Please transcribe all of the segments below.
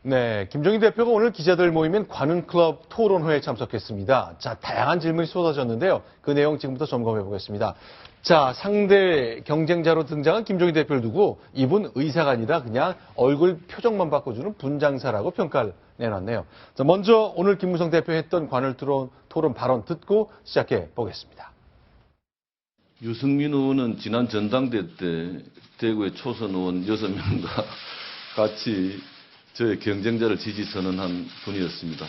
네, 김종인 대표가 오늘 기자들 모이면 관훈클럽 토론회에 참석했습니다. 자, 다양한 질문이 쏟아졌는데요. 그 내용 지금부터 점검해 보겠습니다. 자, 상대 경쟁자로 등장한 김종인 대표를 두고 이분 의사가 아니라 그냥 얼굴 표정만 바꿔주는 분장사라고 평가를 내놨네요. 자, 먼저 오늘 김무성 대표 했던 관훈토론 발언 듣고 시작해 보겠습니다. 유승민 의원은 지난 전당대 때 대구의 초선 의원 6명과 같이 저의 경쟁자를 지지 선언한 분이었습니다.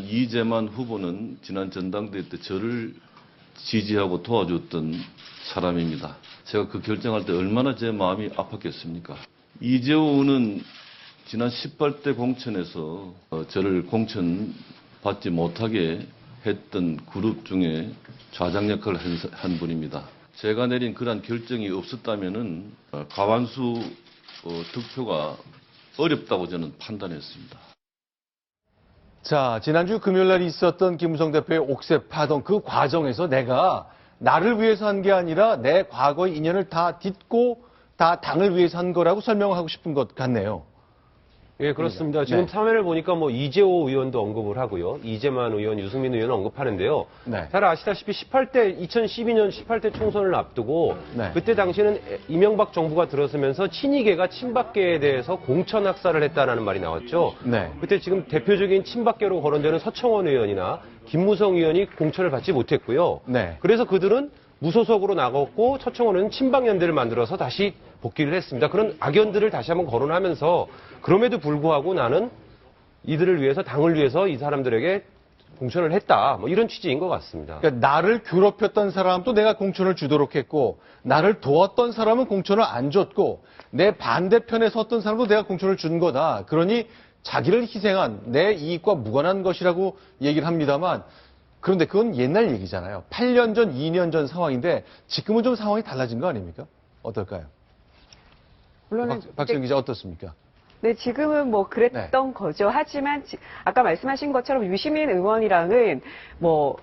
이재만 후보는 지난 전당대 때 저를 지지하고 도와줬던 사람입니다. 제가 그 결정할 때 얼마나 제 마음이 아팠겠습니까? 이재호 의원은 지난 18대 공천에서 저를 공천받지 못하게 했던 그룹 중에 좌장 역할을 한 분입니다. 제가 내린 그러한 결정이 없었다면은 과반수 득표가 어렵다고 저는 판단했습니다. 자, 지난주 금요일 날 있었던 김무성 대표의 옥새 파동 그 과정에서 내가 나를 위해서 한 게 아니라 내 과거의 인연을 다 딛고 다 당을 위해서 한 거라고 설명하고 싶은 것 같네요. 예, 그렇습니다. 지금 네. 화면을 보니까 이재호 의원도 언급을 하고요. 이재만 의원, 유승민 의원 언급하는데요. 네. 잘 아시다시피 2012년 18대 총선을 앞두고 네. 그때 당시에는 이명박 정부가 들어서면서 친이계가 친박계에 대해서 공천 학살을 했다라는 말이 나왔죠. 네. 그때 지금 대표적인 친박계로 거론되는 서청원 의원이나 김무성 의원이 공천을 받지 못했고요. 네. 그래서 그들은 무소속으로 나갔고 서청원은 친박연대를 만들어서 다시 복귀를 했습니다. 그런 악연들을 다시 한번 거론하면서 그럼에도 불구하고 나는 이들을 위해서 당을 위해서 이 사람들에게 공천을 했다. 이런 취지인 것 같습니다. 그러니까 나를 괴롭혔던 사람도 내가 공천을 주도록 했고 나를 도왔던 사람은 공천을 안 줬고 내 반대편에 섰던 사람도 내가 공천을 준 거다. 그러니 자기를 희생한 내 이익과 무관한 것이라고 얘기를 합니다만 그런데 그건 옛날 얘기잖아요. 8년 전, 2년 전 상황인데 지금은 좀 상황이 달라진 거 아닙니까? 어떨까요? 물론 박지원 기자 어떻습니까? 네, 지금은 그랬던 거죠. 하지만 아까 말씀하신 것처럼 유시민 의원이랑은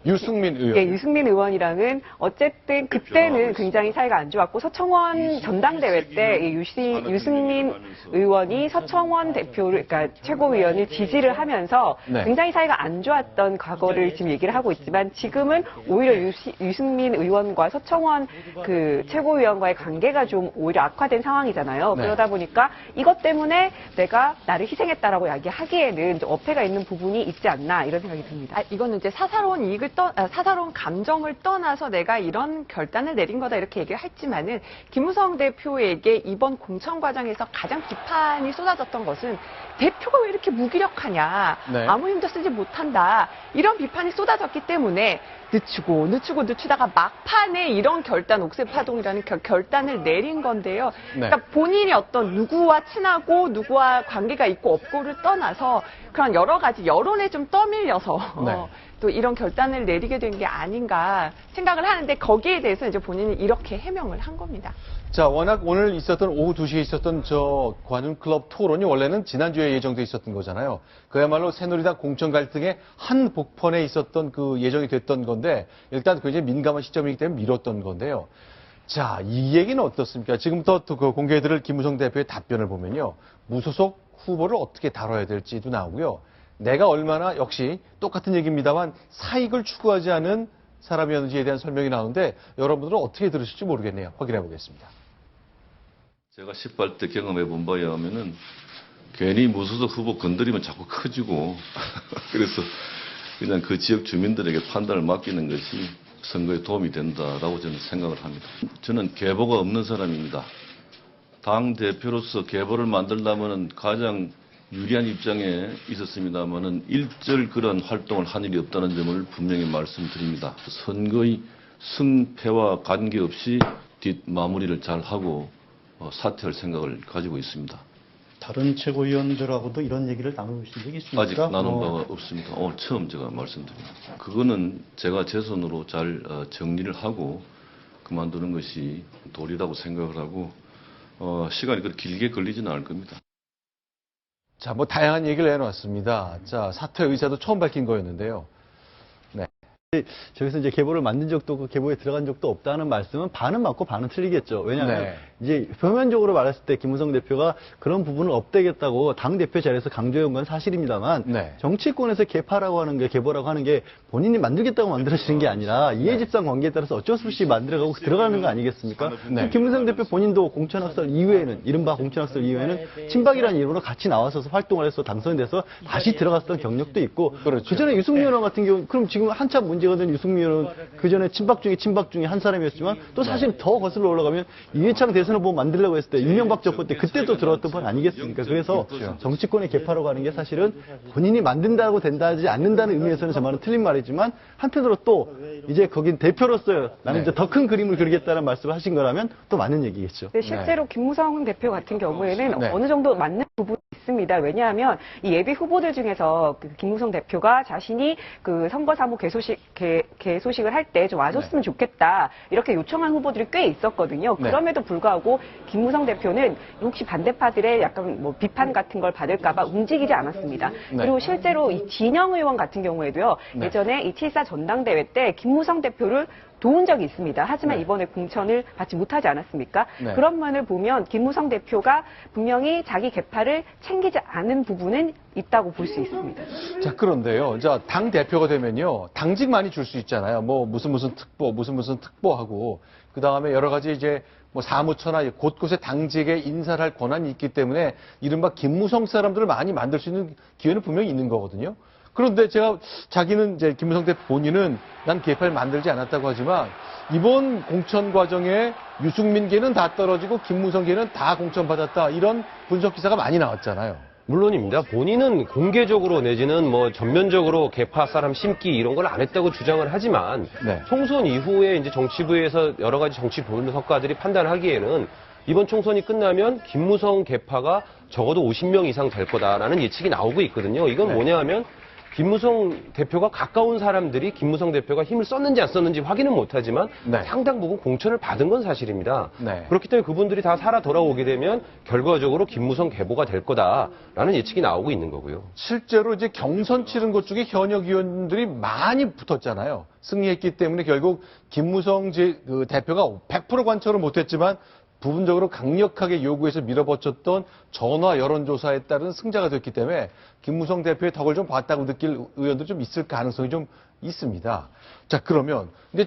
유승민 의원. 예, 유승민 의원이랑은 어쨌든 그때는 굉장히 사이가 안 좋았고 서청원 전당대회 때 유승민 의원이 서청원 대표를 그러니까 최고위원을 지지를 하면서 네. 굉장히 사이가 안 좋았던 과거를 지금 얘기를 하고 있지만 지금은 오히려 유승민 의원과 서청원 그 최고위원과의 관계가 좀 오히려 악화된 상황이잖아요. 네. 그러다 보니까 이것 때문에 내가 나를 희생했다라고 이야기하기에는 좀 어폐가 있는 부분이 있지 않나 이런 생각이 듭니다. 이거는 이제 사사로운 감정을 떠나서 내가 이런 결단을 내린 거다 이렇게 얘기를 했지만은 김무성 대표에게 이번 공천 과정에서 가장 비판이 쏟아졌던 것은 대표가 왜 이렇게 무기력하냐, 네. 아무 힘도 쓰지 못한다 이런 비판이 쏟아졌기 때문에 늦추다가 막판에 이런 결단, 옥새파동이라는 결단을 내린 건데요. 네. 그러니까 본인이 어떤 누구와 친하고 누구와 관계가 있고 없고를 떠나서 그런 여러 가지 여론에 좀 떠밀려서 네. 또 이런 결단을 내리게 된 게 아닌가 생각을 하는데 거기에 대해서 이제 본인이 이렇게 해명을 한 겁니다. 자, 워낙 오늘 있었던 오후 2시에 있었던 저 관훈클럽 토론이 원래는 지난주에 예정돼 있었던 거잖아요. 그야말로 새누리당 공천 갈등의 한 복판에 있었던 그 예정이 됐던 건데 일단 굉장히 민감한 시점이기 때문에 미뤘던 건데요. 자, 이 얘기는 어떻습니까? 지금부터 또 그 공개해드릴 김무성 대표의 답변을 보면요. 무소속 후보를 어떻게 다뤄야 될지도 나오고요. 내가 얼마나 역시 똑같은 얘기입니다만 사익을 추구하지 않은 사람이었는지에 대한 설명이 나오는데 여러분들은 어떻게 들으실지 모르겠네요. 확인해 보겠습니다. 제가 18대 경험해 본 바에 의하면은 괜히 무소속 후보 건드리면 자꾸 커지고 그래서 그냥 그 지역 주민들에게 판단을 맡기는 것이 선거에 도움이 된다라고 저는 생각을 합니다. 저는 계보가 없는 사람입니다. 당 대표로서 계보를 만들려면은 가장 유리한 입장에 있었습니다만은 일절 그런 활동을 한 일이 없다는 점을 분명히 말씀드립니다. 선거의 승패와 관계없이 뒷마무리를 잘 하고 사퇴할 생각을 가지고 있습니다. 다른 최고위원들하고도 이런 얘기를 나누신 적이 있습니까? 아직 나눈 바가 없습니다. 오늘 처음 제가 말씀드립니다. 그거는 제가 제 손으로 잘 정리를 하고 그만두는 것이 도리라고 생각을 하고 시간이 그렇게 길게 걸리지는 않을 겁니다. 자, 다양한 얘기를 해놨습니다. 자, 사퇴 의사도 처음 밝힌 거였는데요. 네. 저기서 이제 계보를 만든 적도 없고 계보에 들어간 적도 없다는 말씀은 반은 맞고 반은 틀리겠죠. 왜냐하면 네. 이제 표면적으로 말했을 때 김무성 대표가 그런 부분을 없대겠다고 당 대표 자리에서 강조해온 건 사실입니다만 네. 정치권에서 계파라고 하는 게 계보라고 하는 게 본인이 만들겠다고 만들어지는 게 아니라 이해집산 관계에 따라서 어쩔 수 없이 만들어가고 들어가는 거 아니겠습니까? 네. 김무성 대표 본인도 공천학설 이후에는 이른바 공천학설 이후에는 친박이라는 이름으로 같이 나와서 활동을 해서 당선이 돼서 다시 들어갔던 경력도 있고 그렇죠. 그전에 유승민 의원 같은 경우 그럼 지금 한참 문제가 된 유승민 의원은 그전에 친박 중에 한 사람이었지만 또 사실 더 거슬러 올라가면 이회창 대선 후보 만들려고 했을 때 이명박 정권 때 그때도 들어왔던 분 아니겠습니까? 그래서 정치권의 개파로 가는 게 사실은 본인이 만든다고 된다지 않는다는 의미에서는 저 말은 틀린 말이지만 한편으로 또 이제 거긴 대표로서 나는 이제 더 큰 그림을 그리겠다는 말씀을 하신 거라면 또 맞는 얘기겠죠. 근데 실제로 김무성 대표 같은 경우에는 네. 어느 정도 맞는 부분이 있습니다. 왜냐하면 이 예비 후보들 중에서 그 김무성 대표가 자신이 그 선거사무 개소식을 할 때 좀 와줬으면 좋겠다 이렇게 요청한 후보들이 꽤 있었거든요. 네. 그럼에도 불구하고 김무성 대표는 혹시 반대파들의 약간 뭐 비판 같은 걸 받을까봐 움직이지 않았습니다. 네. 그리고 실제로 이 진영 의원 같은 경우에도요. 네. 예전에 이 7.4 전당대회 때 김무성 대표를 도운 적이 있습니다. 하지만 네. 이번에 공천을 받지 못하지 않았습니까? 네. 그런 면을 보면 김무성 대표가 분명히 자기 계파를 챙기지 않은 부분은 있다고 볼 수 있습니다. 자, 그런데요. 자, 당 대표가 되면요. 당직 많이 줄 수 있잖아요. 뭐, 무슨 특보, 무슨 특보하고. 그 다음에 여러 가지 이제 뭐 사무처나 곳곳에 당직에 인사를 할 권한이 있기 때문에 이른바 김무성 사람들을 많이 만들 수 있는 기회는 분명히 있는 거거든요. 그런데 자기는 이제 김무성 대표 본인은 난 계파를 만들지 않았다고 하지만 이번 공천 과정에 유승민계는 다 떨어지고 김무성계는 다 공천받았다. 이런 분석 기사가 많이 나왔잖아요. 물론입니다. 본인은 공개적으로 내지는 뭐 전면적으로 개파 사람 심기 이런 걸 안 했다고 주장을 하지만 네. 총선 이후에 이제 정치부에서 여러 가지 정치 분석가들이 판단하기에는 이번 총선이 끝나면 김무성 개파가 적어도 50명 이상 될 거다라는 예측이 나오고 있거든요. 이건 네. 뭐냐 하면 김무성 대표가 가까운 사람들이 김무성 대표가 힘을 썼는지 안 썼는지 확인은 못하지만 네. 상당 부분 공천을 받은 건 사실입니다. 네. 그렇기 때문에 그분들이 다 살아 돌아오게 되면 결과적으로 김무성 계보가 될 거다라는 예측이 나오고 있는 거고요. 실제로 이제 경선 치른 곳 중에 현역 의원들이 많이 붙었잖아요. 승리했기 때문에 결국 김무성 대표가 100% 관철을 못했지만 부분적으로 강력하게 요구해서 밀어붙였던 전화 여론조사에 따른 승자가 됐기 때문에 김무성 대표의 덕을 좀 봤다고 느낄 의원도 좀 있을 가능성이 좀 있습니다. 자, 그러면 이제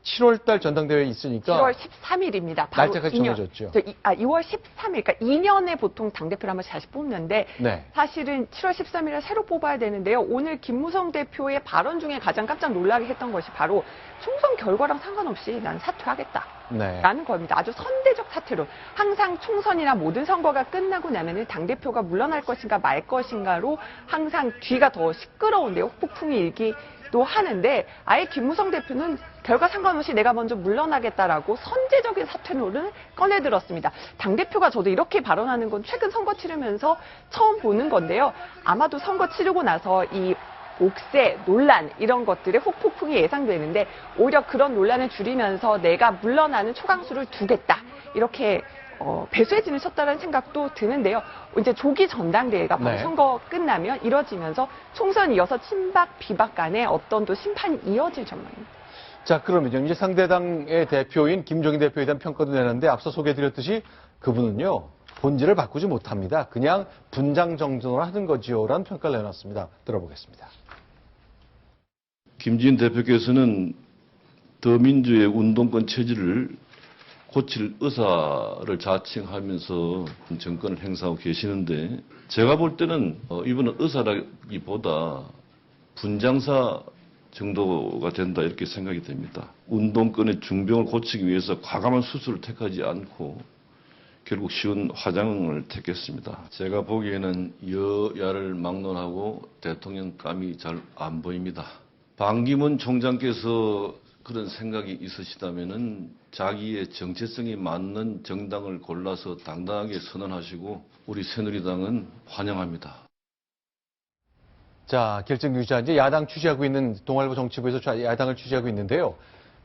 7월 달 전당대회 있으니까 7월 13일입니다. 바로 날짜가 정해졌죠. 2월 13일, 그러니까 2년에 보통 당대표를 한 번씩 다시 뽑는데 네. 사실은 7월 13일에 새로 뽑아야 되는데요. 오늘 김무성 대표의 발언 중에 가장 깜짝 놀라게 했던 것이 바로 총선 결과랑 상관없이 난 사퇴하겠다. 네. 라는 겁니다. 아주 선대적 사퇴로. 항상 총선이나 모든 선거가 끝나고 나면은 당대표가 물러날 것인가 말 것인가로 항상 뒤가 더 시끄러운데요. 폭풍이 일기도 하는데 아예 김무성 대표는 결과 상관없이 내가 먼저 물러나겠다라고 선제적인 사퇴론을 꺼내들었습니다. 당대표가 저도 이렇게 발언하는 건 최근 선거 치르면서 처음 보는 건데요. 아마도 선거 치르고 나서 이 옥새, 논란 이런 것들의 폭풍이 예상되는데 오히려 그런 논란을 줄이면서 내가 물러나는 초강수를 두겠다. 이렇게 배수의 진을 쳤다는 생각도 드는데요. 이제 조기 전당대회가 바로 네. 선거 끝나면 이뤄지면서 총선 이어서 친박, 비박 간에 어떤 또 심판이 이어질 전망입니다. 자, 그러면요. 이제 상대당의 대표인 김종인 대표에 대한 평가도 내는데 앞서 소개해드렸듯이 그분은요. 본질을 바꾸지 못합니다. 그냥 분장 정전을 하는 거지요라는 평가를 내놨습니다. 들어보겠습니다. 김진 대표께서는 더민주의 운동권 체질을 고칠 의사를 자칭하면서 정권을 행사하고 계시는데 제가 볼 때는 이분은 의사라기보다 분장사 정도가 된다 이렇게 생각이 됩니다. 운동권의 중병을 고치기 위해서 과감한 수술을 택하지 않고 결국 쉬운 화장을 택했습니다. 제가 보기에는 여야를 막론하고 대통령감이 잘 안 보입니다. 반기문 총장께서 그런 생각이 있으시다면은 자기의 정체성이 맞는 정당을 골라서 당당하게 선언하시고 우리 새누리당은 환영합니다. 자, 결정 유지한 이제 야당 취재하고 있는 동아일보 정치부에서 야당을 취재하고 있는데요.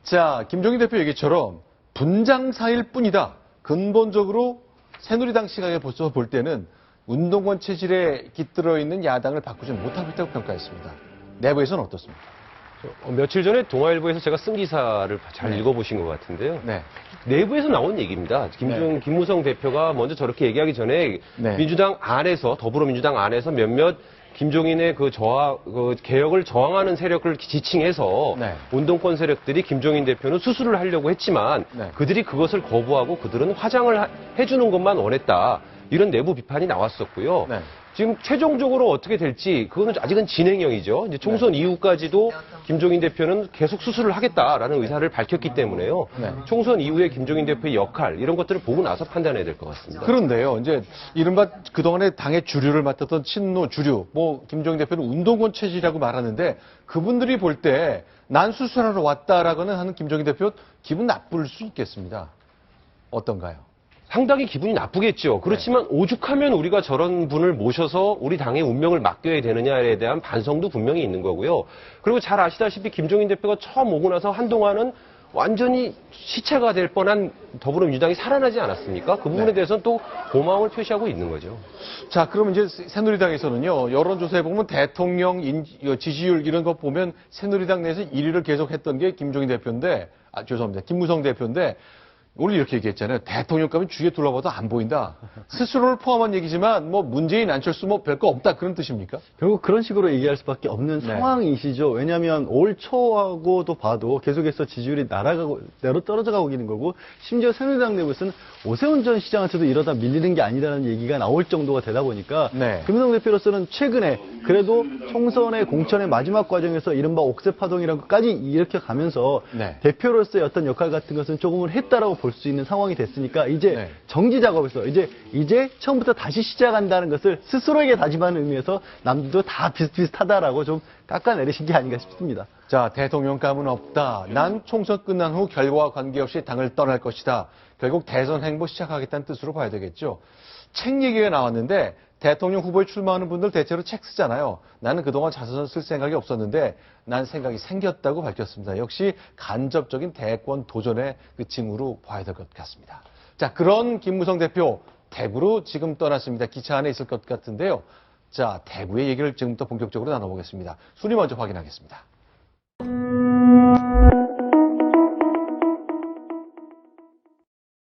자, 김종인 대표 얘기처럼 분장사일 뿐이다. 근본적으로 새누리당 시각에 볼 때는 운동권 체질에 깃들어 있는 야당을 바꾸지 못하고 있다고 평가했습니다. 내부에서는 어떻습니까? 며칠 전에 동아일보에서 제가 쓴 기사를 잘 읽어보신 것 같은데요. 네. 내부에서 나온 얘기입니다. 김무성 대표가 먼저 저렇게 얘기하기 전에 네. 민주당 안에서, 더불어민주당 안에서 몇몇 김종인의 그 개혁을 저항하는 세력을 지칭해서 네. 운동권 세력들이 김종인 대표는 수술을 하려고 했지만 네. 그들이 그것을 거부하고 그들은 화장을 해주는 것만 원했다. 이런 내부 비판이 나왔었고요. 네. 지금 최종적으로 어떻게 될지 그거는 아직은 진행형이죠. 이제 총선 이후까지도 김종인 대표는 계속 수술을 하겠다라는 의사를 밝혔기 때문에요. 네. 총선 이후에 김종인 대표의 역할 이런 것들을 보고 나서 판단해야 될 것 같습니다. 그런데요, 이제 이른바 그동안에 당의 주류를 맡았던 친노 주류, 뭐 김종인 대표는 운동권 체질이라고 말하는데 그분들이 볼 때 난 수술하러 왔다라고는 하는 김종인 대표 기분 나쁠 수 있겠습니다. 어떤가요? 상당히 기분이 나쁘겠죠. 그렇지만 오죽하면 우리가 저런 분을 모셔서 우리 당의 운명을 맡겨야 되느냐에 대한 반성도 분명히 있는 거고요. 그리고 잘 아시다시피 김종인 대표가 처음 오고 나서 한동안은 완전히 시체가 될 뻔한 더불어민주당이 살아나지 않았습니까? 그 부분에 대해서는 또 고마움을 표시하고 있는 거죠. 자, 그럼 이제 새누리당에서는요, 여론조사에 보면 대통령 지지율 이런 거 보면 새누리당 내에서 1위를 계속했던 게 김종인 대표인데, 죄송합니다. 김무성 대표인데, 오늘 이렇게 얘기했잖아요. 대통령감이 주위에 둘러봐도 안 보인다. 스스로를 포함한 얘기지만 뭐 문재인, 안철수 뭐 별거 없다 그런 뜻입니까? 결국 그런 식으로 얘기할 수밖에 없는 네. 상황이시죠. 왜냐하면 올 초하고도 봐도 계속해서 지지율이 내로 떨어져가고 있는 거고, 심지어 새누리당 내부에서는 오세훈 전 시장한테도 이러다 밀리는 게 아니라는 얘기가 나올 정도가 되다 보니까 네. 김무성 대표로서는 최근에 그래도 총선의 공천의 마지막 과정에서 이른바 옥새파동이라는 것까지 이렇게 가면서 네. 대표로서의 어떤 역할 같은 것은 조금은 했다라고 볼 수 있는 상황이 됐으니까 이제 네. 정지 작업에서 이제 처음부터 다시 시작한다는 것을 스스로에게 다짐하는 의미에서 남들도 다 비슷비슷하다라고 좀 깎아내리신 게 아닌가 싶습니다. 자, 대통령감은 없다. 난 총선 끝난 후 결과와 관계없이 당을 떠날 것이다. 결국 대선 행보 시작하겠다는 뜻으로 봐야 되겠죠. 책 얘기가 나왔는데 대통령 후보에 출마하는 분들 대체로 책 쓰잖아요. 나는 그동안 자서전 쓸 생각이 없었는데 난 생각이 생겼다고 밝혔습니다. 역시 간접적인 대권 도전의 그 징후로 봐야 될 것 같습니다. 자, 그런 김무성 대표 대구로 지금 떠났습니다. 기차 안에 있을 것 같은데요. 자, 대구의 얘기를 지금부터 본격적으로 나눠보겠습니다. 순위 먼저 확인하겠습니다.